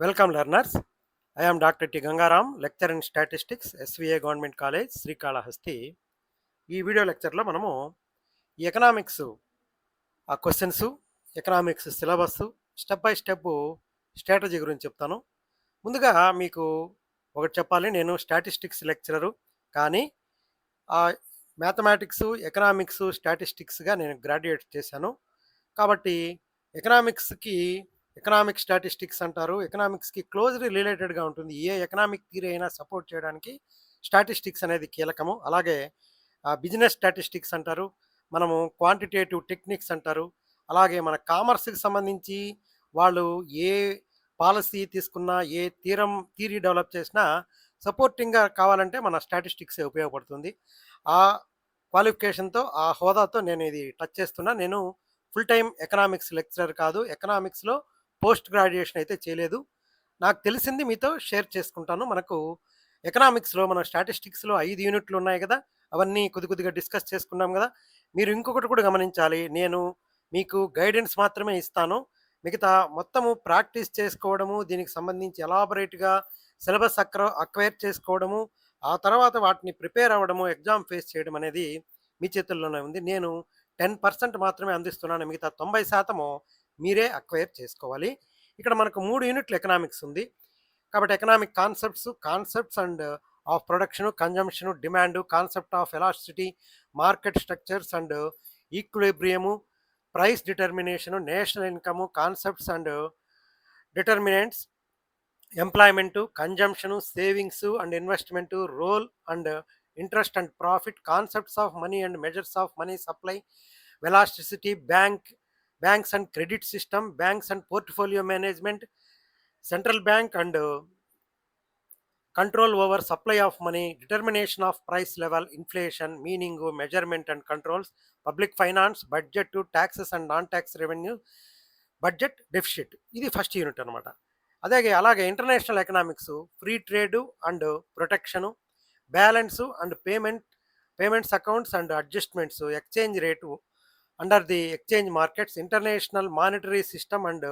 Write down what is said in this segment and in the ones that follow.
Welcome learners. I am Dr. T. Gangaram, lecturer in statistics, SVA Government College, Srikalahasti. ఈ video లెక్చర్లో మనము ఈ economics questions, economics syllabus, step by step strategy గురించి చెప్తాను. ముందుగా మీకు ఒకటి చెప్పాలి, నేను స్టాటిస్టిక్స్ లెక్చరరు, కానీ మ్యాథమెటిక్స్, ఎకనామిక్స్, స్టాటిస్టిక్స్గా నేను గ్రాడ్యుయేట్ చేశాను. కాబట్టి ఎకనామిక్ స్టాటిస్టిక్స్ అంటారు. ఎకనామిక్స్కి క్లోజ్లీ రిలేటెడ్గా ఉంటుంది. ఏ ఎకనామిక్ థియరీ అయినా సపోర్ట్ చేయడానికి స్టాటిస్టిక్స్ అనేది కీలకము. అలాగే బిజినెస్ స్టాటిస్టిక్స్ అంటారు, మనము క్వాంటిటేటివ్ టెక్నిక్స్ అంటారు. అలాగే మన కామర్స్కి సంబంధించి వాళ్ళు ఏ పాలసీ తీసుకున్నా, ఏ థియరీ డెవలప్ చేసినా సపోర్టింగ్గా కావాలంటే మన స్టాటిస్టిక్సే ఉపయోగపడుతుంది. ఆ క్వాలిఫికేషన్తో, ఆ హోదాతో నేను ఇది టచ్ చేస్తున్నా. నేను ఫుల్ టైం ఎకనామిక్స్ లెక్చరర్ కాదు, ఎకనామిక్స్లో పోస్ట్ గ్రాడ్యుయేషన్ అయితే చేయలేదు. నాకు తెలిసింది మీతో షేర్ చేసుకుంటాను. మనకు ఎకనామిక్స్లో, మన స్టాటిస్టిక్స్లో 5 యూనిట్లు ఉన్నాయి కదా, అవన్నీ కొద్దిగా డిస్కస్ చేసుకున్నాం కదా. మీరు ఇంకొకటి కూడా గమనించాలి, నేను మీకు గైడెన్స్ మాత్రమే ఇస్తాను. మిగతా మొత్తము ప్రాక్టీస్ చేసుకోవడము, దీనికి సంబంధించి ఎలాబొరేట్గా సిలబస్ అక్వైర్ చేసుకోవడము, ఆ తర్వాత వాటిని ప్రిపేర్ అవ్వడము, ఎగ్జామ్ ఫేస్ చేయడం అనేది మీ చేతుల్లోనే ఉంది. నేను 10% మాత్రమే అందిస్తున్నాను, మిగతా 90% మీరే అక్వైర్ చేసుకోవాలి. ఇక్కడ మనకు 3 యూనిట్లు ఎకనామిక్స్ ఉంది. కాబట్టి economic concepts and of production, consumption, demand, concept of elasticity, market structures and equilibrium, price determination, national income, concepts and determinants, employment, consumption, savings and investment, role and interest and profit, concepts of money and measures of money supply, velocity, banks and credit system, banks and portfolio management, central bank and control over supply of money, determination of price level, inflation, meaning, measurement and controls, public finance, budget, taxes and non tax revenue, budget deficit. ఇది first unit అనమాట. అలాగే international economics, free trade and protection, balance and payments accounts and adjustments, exchange rate under the exchange markets, international monetary system and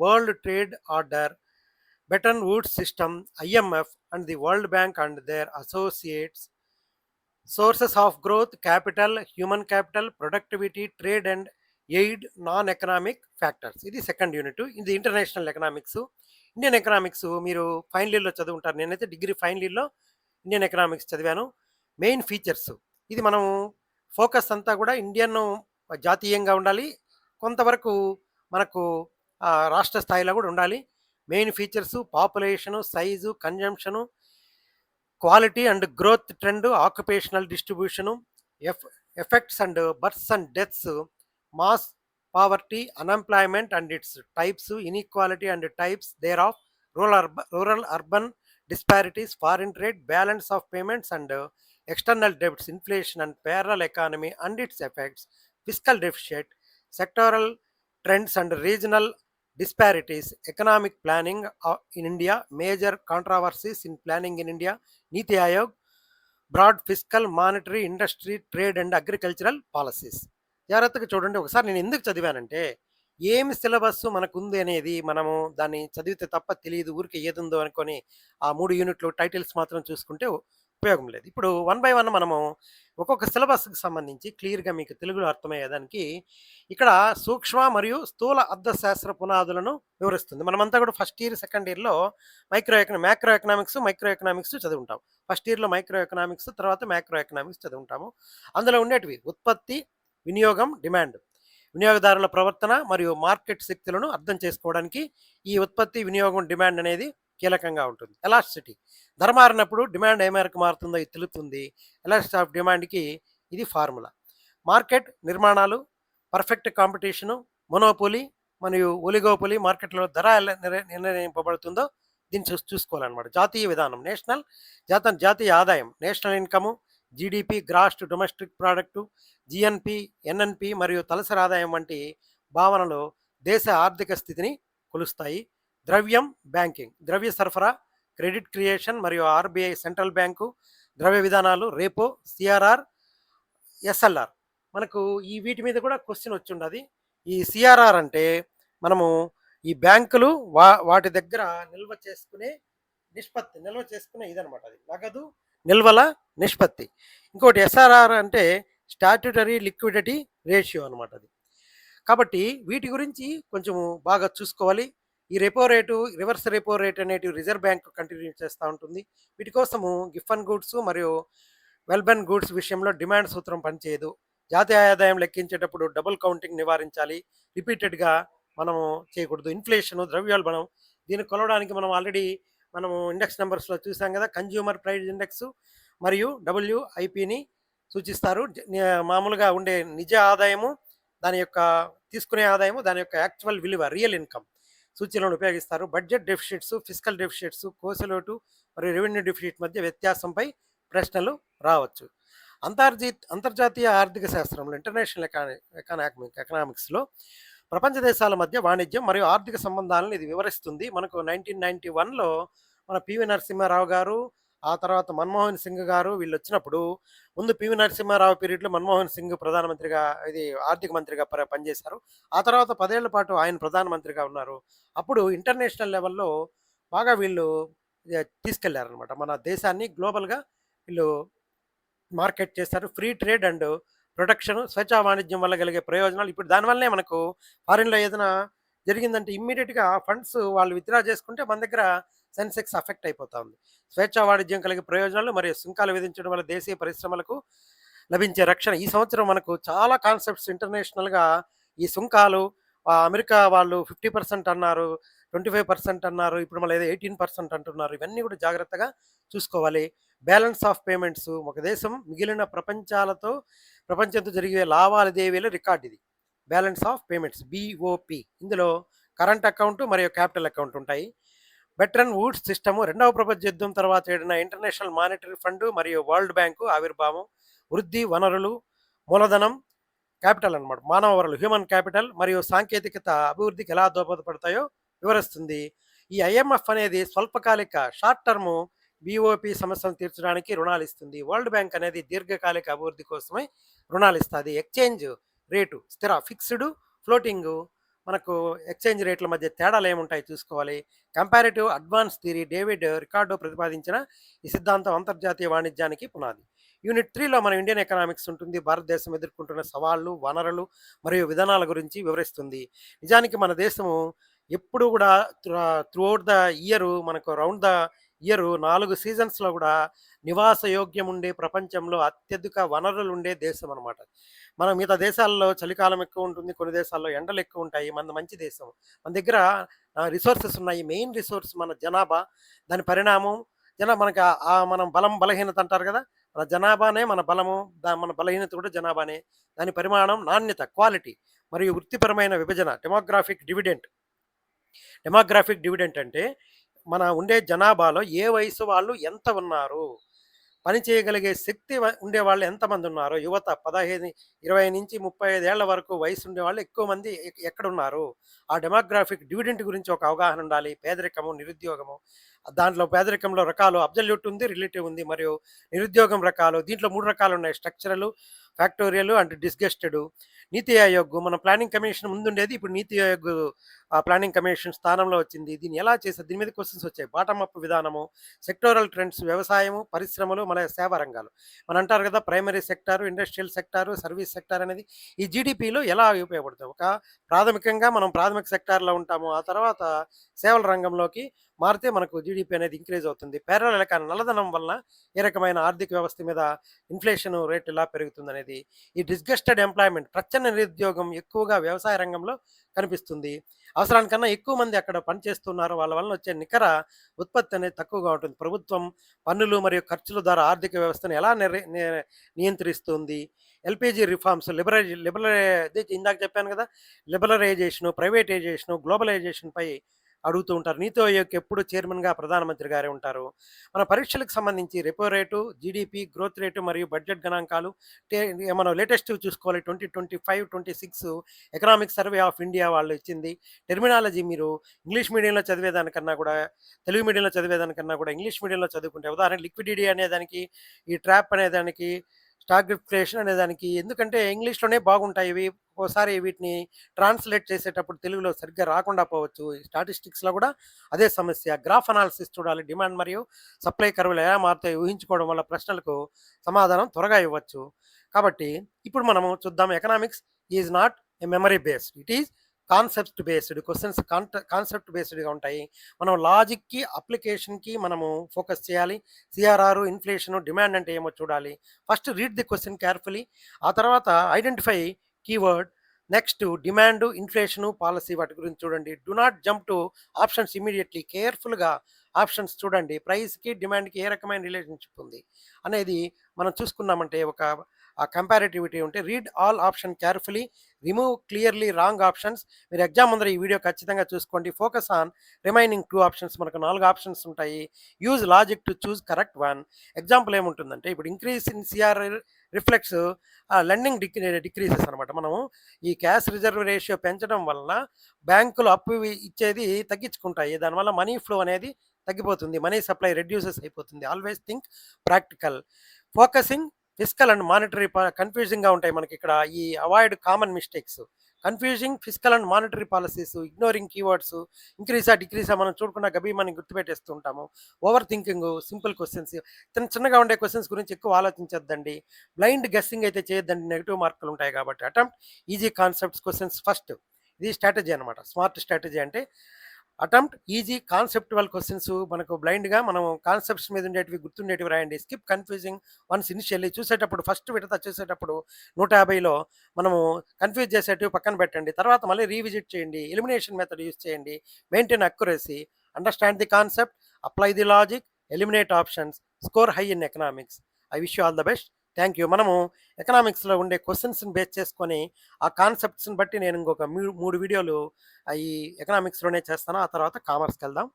world trade order, Bretton Woods system, IMF and the World Bank and their associates, sources of growth, capital, human capital, productivity, trade and aid, non-economic factors. ఇది second unit. ఇది international economics. Indian economics మీరు final ఇయర్లో చదువుంటారు. నేనైతే degree final ఇయర్లో Indian economics చదివాను. Main features, ఇది మనం focus అంతా కూడా ఇండియన్ జాతీయంగా ఉండాలి, కొంతవరకు మనకు రాష్ట్ర స్థాయిలో కూడా ఉండాలి. Main features: population, size, consumption, quality and growth trend, occupational distribution, effects and births and deaths, mass poverty, unemployment and its types, inequality and types thereof, rural urban disparities, foreign trade, balance of payments and external debts, inflation and parallel economy and its effects, fiscal deficit, sectoral trends and regional disparities, economic planning in India, major controversies in planning in India, Niti Aayog, broad fiscal, monetary, industry, trade and agricultural policies. జాగ్రత్తగా చూడండి. ఒకసారి నేను ఎందుకు చదివానంటే, ఏమి syllabus మనకుంది అనేది మనము దాన్ని చదివితే తప్ప తెలియదు. ఊరికి ఏదుందో అనుకొని ఆ 3 యూనిట్లు టైటిల్స్ మాత్రం చూసుకుంటే ఉపయోగం లేదు. ఇప్పుడు 1 బై 1 మనము ఒక్కొక్క సిలబస్కి సంబంధించి క్లియర్గా మీకు తెలుగులో అర్థమయ్యేదానికి ఇక్కడ సూక్ష్మ మరియు స్థూల అర్థశాస్త్ర పునాదులను వివరిస్తుంది. మనమంతా కూడా ఫస్ట్ ఇయర్, సెకండ్ ఇయర్లో మ్యాక్రో ఎకనామిక్స్ చదువుంటాం. ఫస్ట్ ఇయర్లో మైక్రో ఎకనామిక్స్, తర్వాత మ్యాక్రో ఎకనామిక్స్ చదువుంటాము. అందులో ఉండేటివి ఉత్పత్తి, వినియోగం, డిమాండ్, వినియోగదారుల ప్రవర్తన మరియు మార్కెట్ శక్తులను అర్థం చేసుకోవడానికి ఈ ఉత్పత్తి, వినియోగం, డిమాండ్ అనేది కీలకంగా ఉంటుంది. ఎలాస్టిసిటీ, ధర మారినప్పుడు డిమాండ్ ఏ మేరకు మారుతుందో ఇది తెలుస్తుంది. ఎలాస్టిసిటీ ఆఫ్ డిమాండ్కి ఇది ఫార్ములా. మార్కెట్ నిర్మాణాలు, పర్ఫెక్ట్ కాంపిటీషను, మొనోపోలీ మరియు ఒలిగోపోలీ, మార్కెట్లో ధర ఎలా నిర్ణయింపబడుతుందో దీన్ని చూసుకోవాలన్నమాట. జాతీయ విధానం, జాతీయ ఆదాయం, national income, GDP, gross domestic product, GNP, NNP మరియు తలసరి ఆదాయం వంటి భావనలు దేశ ఆర్థిక స్థితిని కొలుస్తాయి. ద్రవ్యం, బ్యాంకింగ్, ద్రవ్య సరఫరా, క్రెడిట్ క్రియేషన్ మరియు RBI సెంట్రల్ బ్యాంకు, ద్రవ్య విధానాలు, రేపో, CRR, SLR. మనకు ఈ వీటి మీద కూడా క్వశ్చన్ వచ్చి ఉండదు. ఈ CRR అంటే మనము ఈ బ్యాంకులు వాటి దగ్గర నిల్వ చేసుకునే నిల్వ చేసుకునే ఇదనమాట అది. నగదు నిల్వల నిష్పత్తి. ఇంకోటి ఎస్ఆర్ఆర్ అంటే స్టాట్యుటరీ లిక్విడిటీ రేషియో అనమాట అది. కాబట్టి వీటి గురించి కొంచెము బాగా చూసుకోవాలి. ఈ repo rate, reverse repo rate అనేటివి రిజర్వ్ బ్యాంక్ కంటిన్యూ చేస్తా ఉంటుంది. వీటి కోసము గిఫ్ట్ గూడ్స్ మరియు వెల్బెన్ గూడ్స్ విషయంలో డిమాండ్ సూత్రం పనిచేయదు. జాతీయ ఆదాయం లెక్కించేటప్పుడు డబుల్ కౌంటింగ్ నివారించాలి. రిపీటెడ్‌గా మనము చేయకూడదు. ఇన్‌ఫ్లేషను, ద్రవ్యోల్బణం దీన్ని కొలవడానికి మనము ఇండెక్స్ నంబర్స్‌లో చూసాం గదా! కన్జ్యూమర్ ప్రైస్ ఇండెక్స్ మరియు డబ్ల్యూఐపీని సూచిస్తారు. మామూలుగా ఉండే నిజ ఆదాయము, దాని యొక్క తీసుకునే ఆదాయము, దాని యొక్క యాక్చువల్ విలువ రియల్ ఇన్‌కమ్ సూచనలను ఉపయోగిస్తారు. బడ్జెట్ డెఫిసిట్స్, ఫిస్కల్ డెఫిసిట్స్, కోసలోటు మరియు రెవెన్యూ డెఫిసిట్ మధ్య వ్యత్యాసంపై ప్రశ్నలు రావచ్చు. అంతర్జాతీయ ఆర్థిక శాస్త్రంలో ఇంటర్నేషనల్ ఎకనామిక్స్లో ప్రపంచ దేశాల మధ్య వాణిజ్యం మరియు ఆర్థిక సంబంధాలను ఇది వివరిస్తుంది. మనకు 1991లో మన పివి నరసింహారావు గారు, ఆ తర్వాత మన్మోహన్ సింగ్ గారు వీళ్ళు వచ్చినప్పుడు, ముందు పివి నరసింహారావు పీరియడ్లో మన్మోహన్ సింగ్ ప్రధానమంత్రిగా ఆర్థిక మంత్రిగా పనిచేశారు. ఆ తర్వాత 10 ఏళ్ల పాటు ఆయన ప్రధానమంత్రిగా ఉన్నారు. అప్పుడు ఇంటర్నేషనల్ లెవెల్లో బాగా వీళ్ళు తీసుకెళ్లారనమాట. మన దేశాన్ని గ్లోబల్గా వీళ్ళు మార్కెట్ చేస్తారు. ఫ్రీ ట్రేడ్ అండ్ ప్రొటెక్షన్, స్వేచ్ఛా వాణిజ్యం వల్ల కలిగే ప్రయోజనాలు. ఇప్పుడు దానివల్లనే మనకు ఫారిన్‌లో ఏదైనా జరిగిందంటే ఇమ్మీడియేట్‌గా ఫండ్స్ వాళ్ళు విత్‌డ్రా చేసుకుంటే మన దగ్గర సెన్సెక్స్ అఫెక్ట్ అయిపోతా ఉంది. స్వేచ్ఛా వాణిజ్యం కలిగే ప్రయోజనాలు మరియు సుంకాలు విధించడం వల్ల దేశీయ పరిశ్రమలకు లభించే రక్షణ. ఈ సంవత్సరం మనకు చాలా కాన్సెప్ట్స్ ఇంటర్నేషనల్‌గా ఈ సుంకాలు, అమెరికా వాళ్ళు 50% అన్నారు, 25% అన్నారు. ఇప్పుడు మళ్ళీ ఏదో 18% అంటున్నారు. ఇవన్నీ కూడా జాగ్రత్తగా చూసుకోవాలి. బ్యాలెన్స్ ఆఫ్ పేమెంట్స్, ఒక దేశం మిగిలిన ప్రపంచంతో జరిగే లావాదేవీల రికార్డ్ ఇది. Balance of payments BOP. ఇందులో కరెంట్ అకౌంట్ మరియు క్యాపిటల్ అకౌంట్ ఉంటాయి. బెట్రన్ వుడ్స్ సిస్టము, రెండవ ప్రపంచ యుద్ధం తర్వాత ఏడిన ఇంటర్నేషనల్ మానిటరీ ఫండ్ మరియు వరల్డ్ బ్యాంకు ఆవిర్భావం, వృద్ధి, వనరులు, మూలధనం, క్యాపిటల్ అనమాట, మానవ వనరులు, హ్యూమన్ క్యాపిటల్ మరియు సాంకేతికత అభివృద్ధికి ఎలా దోహదపడతాయో వివరిస్తుంది. ఈ ఐఎంఎఫ్ అనేది స్వల్పకాలిక షార్ట్ టర్మ్ బీఓపి సమస్యను తీర్చడానికి రుణాలు ఇస్తుంది. వరల్డ్ బ్యాంక్ అనేది దీర్ఘకాలిక అభివృద్ధి కోసమే రుణాలు ఇస్తుంది. ఎక్స్చేంజ్ రేటు స్థిర, ఫిక్స్డ్, ఫ్లోటింగ్. మనకు ఎక్స్చేంజ్ రేట్ల మధ్య తేడాలు ఏముంటాయి చూసుకోవాలి. Comparative advance theory, David Ricardo ప్రతిపాదించిన ఈ సిద్ధాంతం అంతర్జాతీయ వాణిజ్యానికి పునాది. యూనిట్ 3లో మన ఇండియన్ ఎకనామిక్స్ ఉంటుంది. భారతదేశం ఎదుర్కొంటున్న సవాళ్లు, వనరులు మరియు విధానాల గురించి వివరిస్తుంది. నిజానికి మన దేశము ఎప్పుడు కూడా త్రూఅవుట్ ద ఇయర్, మనకు రౌండ్ ద ఇయర్ 4 సీజన్స్లో కూడా నివాస యోగ్యం ఉండే, ప్రపంచంలో అత్యధిక వనరులు ఉండే దేశం అనమాట. మన మిగతా దేశాల్లో చలికాలం ఎక్కువ ఉంటుంది, కొన్ని దేశాల్లో ఎండలు ఎక్కువ ఉంటాయి. మనది మంచి దేశం. మన దగ్గర రిసోర్సెస్ ఉన్నాయి. మెయిన్ రిసోర్స్ మన జనాభా, దాని పరిణామం. మనకి మనం బలం బలహీనత అంటారు కదా, మన జనాభానే మన బలము, మన బలహీనత కూడా జనాభానే. దాని పరిమాణం, నాణ్యత, క్వాలిటీ మరియు వృత్తిపరమైన విభజన. డెమోగ్రాఫిక్ డివిడెంట్ అంటే మన ఉండే జనాభాలో ఏ వయసు వాళ్ళు ఎంత ఉన్నారు, పని చేయగలిగే శక్తి ఉండేవాళ్ళు ఎంతమంది ఉన్నారు, యువత 20 నుంచి 35 ఏళ్ల వరకు వయసు ఉండేవాళ్ళు ఎక్కువ మంది ఎక్కడున్నారు. ఆ డెమోగ్రాఫిక్ డివిడెంట్ గురించి ఒక అవగాహన ఉండాలి. పేదరికము, నిరుద్యోగము, దాంట్లో పేదరికంలో రకాలు అబ్జల్యూట్ ఉంది, రిలేటివ్ ఉంది, మరియు నిరుద్యోగం రకాలు. దీంట్లో 3 రకాలు ఉన్నాయి: స్ట్రక్చరల్, ఫ్యాక్టోరియల్ అండ్ డిస్గస్టెడ్. నీతి ఆయోగ్ మన ప్లానింగ్ కమిషన్ ముందుండేది, ఇప్పుడు నీతి ఆయోగ్ ప్లానింగ్ కమిషన్ స్థానంలో వచ్చింది. దీన్ని ఎలా చేశారు, దీని మీద క్వశ్చన్స్ వచ్చాయి. బాటమ్ అప్ విధానము, సెక్టోరల్ ట్రెండ్స్, వ్యవసాయము, పరిశ్రమలు, మన సేవా రంగాలు. మన అంటారు కదా primary sector, industrial sector, service sector అనేది ఈ జీడిపిలో ఎలా ఉపయోగపడుతుంది. ప్రాథమికంగా మనం ప్రాథమిక సెక్టార్లో ఉంటాము, ఆ తర్వాత సేవల రంగంలోకి మారితే మనకు జీడిపి అనేది ఇంక్రీజ్ అవుతుంది. పేర్ల నల్లధనం వల్ల ఏ రకమైన ఆర్థిక వ్యవస్థ మీద ఇన్ఫ్లేషన్ రేట్ ఎలా పెరుగుతుంది అనేది. ఈ డిస్గస్టెడ్ ఎంప్లాయ్మెంట్, ప్రచ్ఛన్న నిరుద్యోగం ఎక్కువగా వ్యవసాయ రంగంలో కనిపిస్తుంది. అవసరానికన్నా ఎక్కువ మంది అక్కడ పనిచేస్తున్నారు, వాళ్ళ వలన వచ్చే నికర ఉత్పత్తి అనేది తక్కువగా ఉంటుంది. ప్రభుత్వం పన్నులు మరియు ఖర్చుల ద్వారా ఆర్థిక వ్యవస్థను ఎలా నియంత్రిస్తుంది. ఎల్పిజి రిఫార్మ్స్, ఇందాక చెప్పాను కదా, లిబరలైజేషను, ప్రైవేటైజేషను, గ్లోబలైజేషన్పై అడుగుతూ ఉంటారు. నీతి ఆయోగ్ ఎప్పుడు చైర్మన్గా ప్రధానమంత్రి గారే ఉంటారు. మన పరీక్షలకు సంబంధించి repo rate, GDP growth rate మరియు బడ్జెట్ గణాంకాలు మనం లేటెస్ట్ చూసుకోవాలి. 2025-26 ఎకనామిక్ సర్వే ఆఫ్ ఇండియా వాళ్ళు ఇచ్చింది. టెర్మినాలజీ మీరు ఇంగ్లీష్ మీడియంలో చదివేదానికన్నా కూడా, తెలుగు మీడియంలో చదివేదానికన్నా కూడా ఇంగ్లీష్ మీడియంలో చదువుకుంటే, ఉదాహరణ లిక్విడిటీ అనేదానికి, ఈ ట్రాప్ అనేదానికి, స్టాగ్ఫ్లేషన్ అనే దానికి ఎందుకంటే ఇంగ్లీష్‌లోనే బాగుంటాయి ఇవి. ఒక్కోసారి వీటిని ట్రాన్స్‌లేట్ చేసేటప్పుడు తెలుగులో సరిగ్గా రాకుండా పోవచ్చు. ఈ స్టాటిస్టిక్స్‌లో కూడా అదే సమస్య. గ్రాఫ్ అనాలిసిస్ చూడాలి. డిమాండ్ మరియు సప్లై కర్వ్‌లు ఎలా మారుతాయో ఊహించుకోవడం వల్ల ప్రశ్నలకు సమాధానం త్వరగా ఇవ్వచ్చు. కాబట్టి ఇప్పుడు మనము చూద్దాం economics is not a memory based. It is concept based. Questions concept బేస్డ్‌గా ఉంటాయి. మనం లాజిక్‌కి, అప్లికేషన్‌కి మనము ఫోకస్ చేయాలి. సిఆర్ఆర్, ఇన్‌ఫ్లేషన్, డిమాండ్ అంటే ఏమో చూడాలి. First read the question carefully. ఆ తర్వాత identify keyword. Next demand, inflation, policy వాటి గురించి చూడండి. Do not jump to options immediately. కేర్‌ఫుల్‌గా ఆప్షన్స్ చూడండి. ప్రైస్‌కి, డిమాండ్‌కి ఏ రకమైన రిలేషన్‌షిప్ ఉంది అనేది మనం చూసుకున్నామంటే ఒక కంపారిటివిటీ ఉంటే read all option carefully. Remove clearly wrong options. మీరు ఎగ్జామ్ ముందర ఈ వీడియో ఖచ్చితంగా చూసుకోండి. Focus on remaining 2 options. మనకు 4 ఆప్షన్స్ ఉంటాయి. Use logic to choose correct one. Example ఏముంటుందంటే ఇప్పుడు increase in CR reflects lending decreases అనమాట. మనము ఈ క్యాష్ రిజర్వ్ రేషియో పెంచడం వలన బ్యాంకులు అప్పు ఇచ్చేది తగ్గించుకుంటాయి. దానివల్ల మనీ ఫ్లో అనేది తగ్గిపోతుంది. మనీ సప్లై రెడ్యూసెస్ అయిపోతుంది. Always think practical. Focusing fiscal and monetary కన్ఫ్యూజింగ్గా ఉంటాయి మనకి ఇక్కడ. ఈ avoid common mistakes. Confusing fiscal and monetary policies, ignoring keywords, ఇంక్రీజా డిక్రీజా మనం చూడకుండా గబీమని గుర్తుపెట్టేస్తూ ఉంటాము. ఓవర్ థింకింగ్, సింపుల్ క్వశ్చన్స్, చిన్నగా ఉండే క్వశ్చన్స్ గురించి ఎక్కువ ఆలోచించొద్దండి. బ్లైండ్ గెస్సింగ్ అయితే చేయొద్దండి, నెగిటివ్ మార్కులు ఉంటాయి కాబట్టి. Attempt easy concepts questions first. ఇది స్ట్రాటజీ అనమాట. స్మార్ట్ స్ట్రాటజీ అంటే అటెంప్ట్ ఈజీ కాన్సెప్టువల్ క్వశ్చన్స్. మనకు బ్లైండ్గా మనం కాన్సెప్ట్స్ మీద ఉండేటివి గుర్తుండేటివి రాయండి. Skip confusing once initially. చూసేటప్పుడు ఫస్ట్ విడత చూసేటప్పుడు 150లో మనము కన్ఫ్యూజ్ చేసేటివి పక్కన పెట్టండి. తర్వాత మళ్ళీ రీవిజిట్ చేయండి. ఎలిమినేషన్ మెథడ్ యూస్ చేయండి. Maintain accuracy. Understand the concept, apply the logic, eliminate options, score high in economics. I wish you all the best. Thank you. మనము ఎకనామిక్స్లో ఉండే క్వశ్చన్స్ని బేస్ చేసుకొని ఆ కాన్సెప్ట్స్ని బట్టి నేను ఇంకొక 3 వీడియోలు ఈ ఎకనామిక్స్లోనే చేస్తాను. ఆ తర్వాత కామర్స్కి వెళ్దాం.